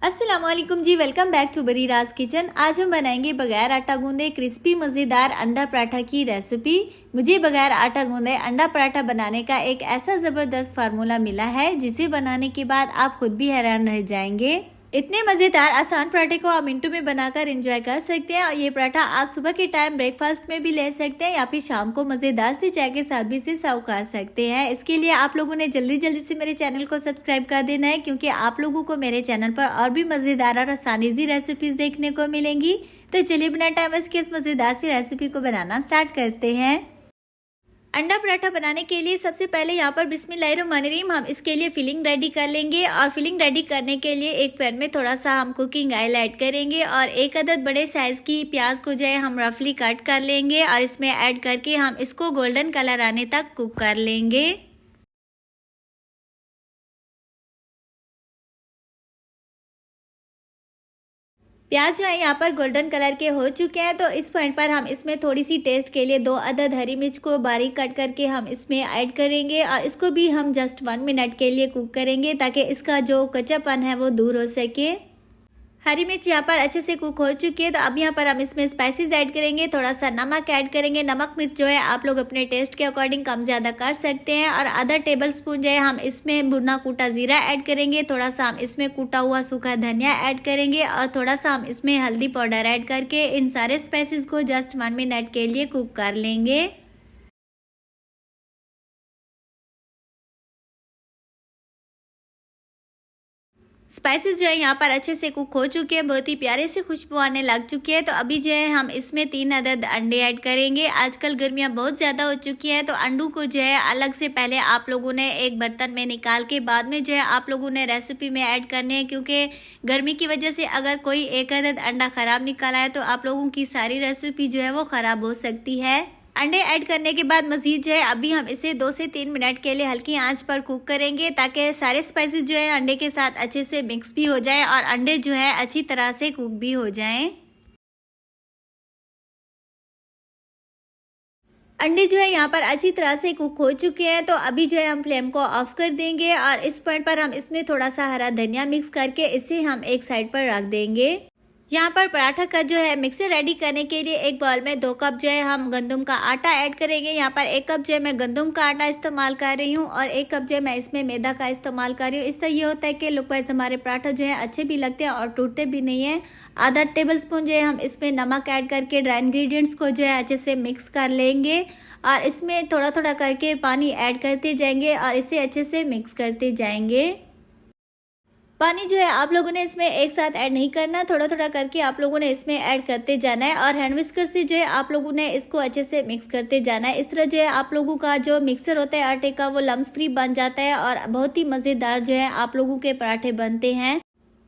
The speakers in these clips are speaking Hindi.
अस्सलामुअलैकुम जी, वेलकम बैक टू बरीराज किचन। आज हम बनाएंगे बगैर आटा गूंदे क्रिस्पी मज़ेदार अंडा पराठा की रेसिपी। मुझे बगैर आटा गूंदे अंडा पराठा बनाने का एक ऐसा ज़बरदस्त फार्मूला मिला है जिसे बनाने के बाद आप खुद भी हैरान रह जाएंगे। इतने मज़ेदार आसान पराठे को आप मिनटों में बनाकर एंजॉय कर सकते हैं और ये पराठा आप सुबह के टाइम ब्रेकफास्ट में भी ले सकते हैं या फिर शाम को मज़ेदार सी चाय के साथ भी इसे सर्व कर सकते हैं। इसके लिए आप लोगों ने जल्दी जल्दी से मेरे चैनल को सब्सक्राइब कर देना है, क्योंकि आप लोगों को मेरे चैनल पर और भी मज़ेदार और आसान ईजी रेसिपीज़ देखने को मिलेंगी। तो चलिए बिना टाइम वेस्ट किए इस मज़ेदार सी रेसिपी को बनाना स्टार्ट करते हैं। अंडा पराठा बनाने के लिए सबसे पहले यहाँ पर बिस्मिल्लाहिर्रहमानिर्रहीम हम इसके लिए फिलिंग रेडी कर लेंगे। और फिलिंग रेडी करने के लिए एक पैन में थोड़ा सा हम कुकिंग ऑयल ऐड करेंगे और एक अदद बड़े साइज़ की प्याज को जो है हम रफली कट कर लेंगे और इसमें ऐड करके हम इसको गोल्डन कलर आने तक कुक कर लेंगे। प्याज जो है यहाँ पर गोल्डन कलर के हो चुके हैं, तो इस पॉइंट पर हम इसमें थोड़ी सी टेस्ट के लिए 2 अदद हरी मिर्च को बारीक कट करके हम इसमें ऐड करेंगे और इसको भी हम जस्ट 1 मिनट के लिए कुक करेंगे ताकि इसका जो कच्चापन है वो दूर हो सके। हरी मिर्च यहाँ पर अच्छे से कुक हो चुकी है, तो अब यहाँ पर हम इसमें स्पाइसेस ऐड करेंगे। थोड़ा सा नमक ऐड करेंगे। नमक मिर्च जो है आप लोग अपने टेस्ट के अकॉर्डिंग कम ज़्यादा कर सकते हैं। और आधा टेबल स्पून जो है हम इसमें भुना कूटा ज़ीरा ऐड करेंगे। थोड़ा सा हम इसमें कूटा हुआ सूखा धनिया ऐड करेंगे और थोड़ा सा हम इसमें हल्दी पाउडर ऐड करके इन सारे स्पाइसेस को जस्ट 1 मिनट के लिए कुक कर लेंगे। स्पाइसेस जो है यहाँ पर अच्छे से कुक हो चुके हैं, बहुत ही प्यारे से खुशबू आने लग चुकी है। तो अभी जो है हम इसमें 3 अदद अंडे ऐड करेंगे। आजकल गर्मियाँ बहुत ज़्यादा हो चुकी हैं, तो अंडों को जो है अलग से पहले आप लोगों ने एक बर्तन में निकाल के बाद में जो है आप लोगों ने रेसिपी में ऐड करने हैं, क्योंकि गर्मी की वजह से अगर कोई एक अदद अंडा ख़राब निकाला है तो आप लोगों की सारी रेसिपी जो है वो ख़राब हो सकती है। अंडे ऐड करने के बाद मज़ीद जो है अभी हम इसे 2 से 3 मिनट के लिए हल्की आंच पर कुक करेंगे ताकि सारे स्पाइसेस जो है अंडे के साथ अच्छे से मिक्स भी हो जाए और अंडे जो है अच्छी तरह से कुक भी हो जाएं। अंडे जो है यहाँ पर अच्छी तरह से कुक हो चुके हैं, तो अभी जो है हम फ्लेम को ऑफ कर देंगे और इस पॉइंट पर हम इसमें थोड़ा सा हरा धनिया मिक्स करके इसे हम एक साइड पर रख देंगे। यहाँ पर पराठा का जो है मिक्सर रेडी करने के लिए एक बाउल में 2 कप जो है हम गंदम का आटा ऐड करेंगे। यहाँ पर 1 कप जो है मैं गंदम का आटा इस्तेमाल कर रही हूँ और 1 कप जो है मैं इसमें मैदा का इस्तेमाल कर रही हूँ। इससे ये होता है कि लुक वाइज हमारे पराठा जो है अच्छे भी लगते हैं और टूटते भी नहीं हैं। आधा टेबल स्पून जो है हम इसमें नमक ऐड करके ड्राई इंग्रेडिएंट्स को जो है अच्छे से मिक्स कर लेंगे और इसमें थोड़ा थोड़ा करके पानी ऐड करते जाएंगे और इसे अच्छे से मिक्स करते जाएंगे। पानी जो है आप लोगों ने इसमें एक साथ ऐड नहीं करना, थोड़ा थोड़ा करके आप लोगों ने इसमें ऐड करते जाना है और हैंड विस्कर से जो है आप लोगों ने इसको अच्छे से मिक्स करते जाना है। इस तरह जो है आप लोगों का जो मिक्सर होता है आटे का वो लम्स फ्री बन जाता है और बहुत ही मज़ेदार जो है आप लोगों के पराठे बनते हैं।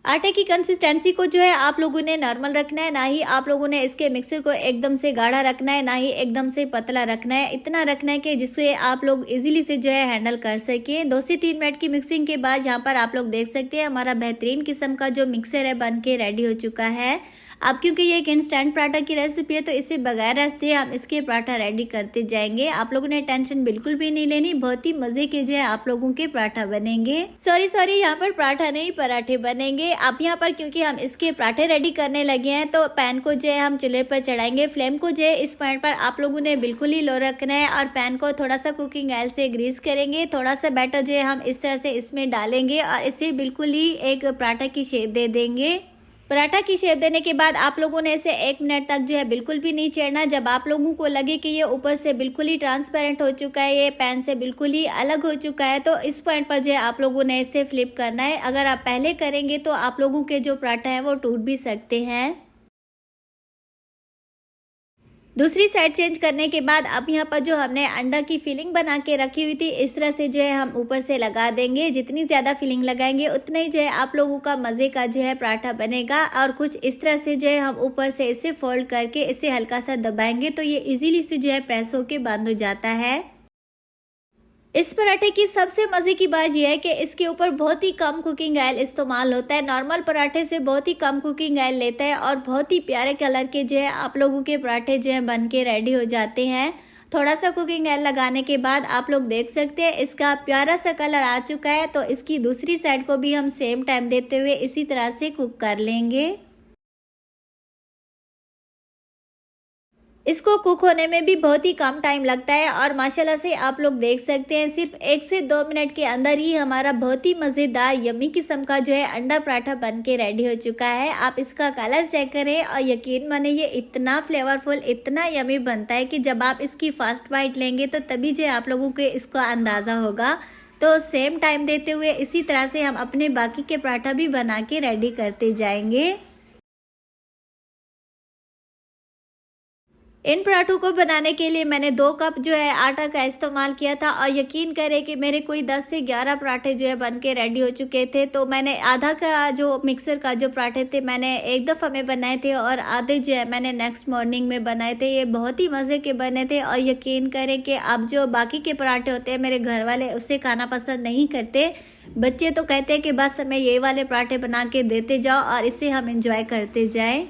आटे की कंसिस्टेंसी को जो है आप लोगों ने नॉर्मल रखना है, ना ही आप लोगों ने इसके मिक्सर को एकदम से गाढ़ा रखना है, ना ही एकदम से पतला रखना है। इतना रखना है कि जिससे आप लोग इजीली से जो है हैंडल कर सकें। 2 से 3 मिनट की मिक्सिंग के बाद यहाँ पर आप लोग देख सकते हैं हमारा बेहतरीन किस्म का जो मिक्सर है बन के रेडी हो चुका है। अब क्योंकि ये एक इंस्टेंट पराठा की रेसिपी है तो इसे बगैर रस्ते हम इसके पराठा रेडी करते जाएंगे। आप लोगों ने टेंशन बिल्कुल भी नहीं लेनी, बहुत ही मजे के जो है आप लोगों के पराठा बनेंगे। सॉरी यहाँ पर पराठा नहीं पराठे बनेंगे। अब यहाँ पर क्योंकि हम इसके पराठे रेडी करने लगे हैं तो पैन को जो है हम चूल्हे पर चढ़ाएंगे। फ्लेम को जो है इस पॉइंट पर आप लोगों ने बिल्कुल ही लो रखना है और पैन को थोड़ा सा कुकिंग ऑयल से ग्रीस करेंगे। थोड़ा सा बैटर जो है हम इस तरह से इसमें डालेंगे और इसे बिल्कुल ही एक पराठा की शेप दे देंगे। पराठा की शेप देने के बाद आप लोगों ने इसे 1 मिनट तक जो है बिल्कुल भी नहीं छेड़ना। जब आप लोगों को लगे कि ये ऊपर से बिल्कुल ही ट्रांसपेरेंट हो चुका है, ये पैन से बिल्कुल ही अलग हो चुका है, तो इस पॉइंट पर जो है आप लोगों ने इसे फ्लिप करना है। अगर आप पहले करेंगे तो आप लोगों के जो पराठा है वो टूट भी सकते हैं। दूसरी साइड चेंज करने के बाद अब यहाँ पर जो हमने अंडा की फिलिंग बना के रखी हुई थी इस तरह से जो है हम ऊपर से लगा देंगे। जितनी ज़्यादा फिलिंग लगाएंगे उतना ही जो है आप लोगों का मज़े का जो है पराठा बनेगा। और कुछ इस तरह से जो है हम ऊपर से इसे फोल्ड करके इसे हल्का सा दबाएंगे तो ये इजीली से जो है प्रेस होके बंद हो जाता है। इस पराठे की सबसे मज़े की बात यह है कि इसके ऊपर बहुत ही कम कुकिंग ऑयल इस्तेमाल होता है। नॉर्मल पराठे से बहुत ही कम कुकिंग ऑयल लेता है और बहुत ही प्यारे कलर के जो है आप लोगों के पराठे जो है बन के रेडी हो जाते हैं। थोड़ा सा कुकिंग ऑयल लगाने के बाद आप लोग देख सकते हैं इसका प्यारा सा कलर आ चुका है। तो इसकी दूसरी साइड को भी हम सेम टाइम देते हुए इसी तरह से कुक कर लेंगे। इसको कुक होने में भी बहुत ही कम टाइम लगता है और माशाल्लाह से आप लोग देख सकते हैं सिर्फ 1 से 2 मिनट के अंदर ही हमारा बहुत ही मज़ेदार यम्मी किस्म का जो है अंडा पराठा बन के रेडी हो चुका है। आप इसका कलर चेक करें और यकीन माने ये इतना फ्लेवरफुल, इतना यम्मी बनता है कि जब आप इसकी फर्स्ट बाइट लेंगे तो तभी जो आप लोगों को इसका अंदाज़ा होगा। तो सेम टाइम देते हुए इसी तरह से हम अपने बाकी के पराठा भी बना के रेडी करते जाएंगे। इन पराठों को बनाने के लिए मैंने 2 कप जो है आटा का इस्तेमाल किया था और यकीन करें कि मेरे कोई 10 से 11 पराठे जो है बन के रेडी हो चुके थे। तो मैंने आधा का जो मिक्सर का जो पराठे थे मैंने एक दफ़ा में बनाए थे और आधे जो है मैंने नेक्स्ट मॉर्निंग में बनाए थे। ये बहुत ही मज़े के बने थे और यकीन करें कि अब जो बाकी के पराठे होते हैं मेरे घर वाले उससे खाना पसंद नहीं करते। बच्चे तो कहते हैं कि बस हमें ये वाले पराठे बना के देते जाओ और इसे हम इंजॉय करते जाएँ।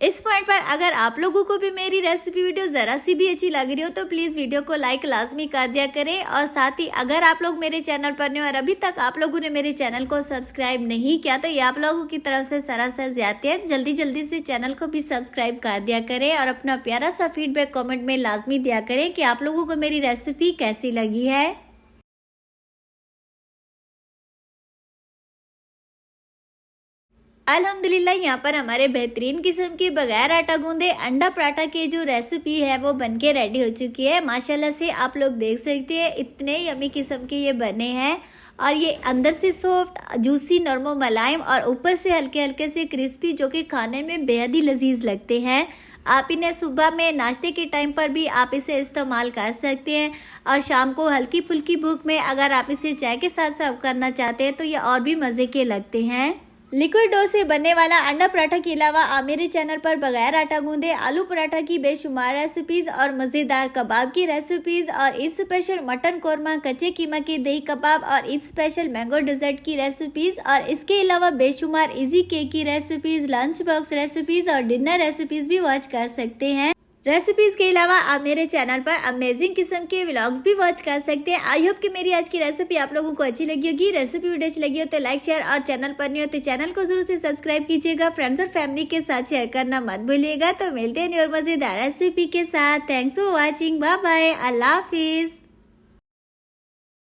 इस पॉइंट पर अगर आप लोगों को भी मेरी रेसिपी वीडियो ज़रा सी भी अच्छी लग रही हो तो प्लीज़ वीडियो को लाइक लाजमी कर दिया करें। और साथ ही अगर आप लोग मेरे चैनल पर नहीं और अभी तक आप लोगों ने मेरे चैनल को सब्सक्राइब नहीं किया तो ये आप लोगों की तरफ से सरासर ज़्यादती है। जल्दी जल्दी से चैनल को भी सब्सक्राइब कर दिया करें और अपना प्यारा सा फीडबैक कॉमेंट में लाजमी दिया करें कि आप लोगों को मेरी रेसिपी कैसी लगी है। अल्हम्दुलिल्लाह यहाँ पर हमारे बेहतरीन किस्म की बगैर आटा गूंदे अंडा पराठा की जो रेसिपी है वो बनके रेडी हो चुकी है। माशाल्लाह से आप लोग देख सकते हैं इतने यमी किस्म के ये बने हैं और ये अंदर से सॉफ्ट, जूसी, नरमो मुलायम और ऊपर से हल्के हल्के से क्रिस्पी, जो कि खाने में बेहद ही लजीज लगते हैं। आप इन्हें सुबह में नाश्ते के टाइम पर भी आप इसे इस्तेमाल कर सकते हैं और शाम को हल्की फुल्की भूख में अगर आप इसे चाय के साथ सर्व करना चाहते हैं तो ये और भी मज़े के लगते हैं। लिक्विड डो से बनने वाला अंडा पराठा के अलावा आप मेरे चैनल पर बगैर आटा गूंदे आलू पराठा की बेशुमार रेसिपीज़ और मज़ेदार कबाब की रेसिपीज़ और ईद स्पेशल मटन कौरमा, कच्चे कीमा के दही कबाब और ईद स्पेशल मैंगो डिज़र्ट की रेसिपीज़ और इसके अलावा बेशुमार इजी केक की रेसिपीज़, लंच बॉक्स रेसिपीज़ और डिनर रेसिपीज़ भी वॉच कर सकते हैं। रेसिपीज़ के अलावा आप मेरे चैनल पर अमेजिंग किस्म के व्लॉग्स भी वॉच कर सकते हैं। आई होप कि मेरी आज की रेसिपी आप लोगों को अच्छी लगी होगी। रेसिपी वीडियो अच्छी लगी हो तो लाइक, शेयर और चैनल पर नहीं हो तो चैनल को जरूर से सब्सक्राइब कीजिएगा। फ्रेंड्स और फैमिली के साथ शेयर करना मत भूलिएगा। तो मिलते हैं और मज़ेदार रेसिपी के साथ। Thanks for watching. Bye bye. Allah हाफिज़।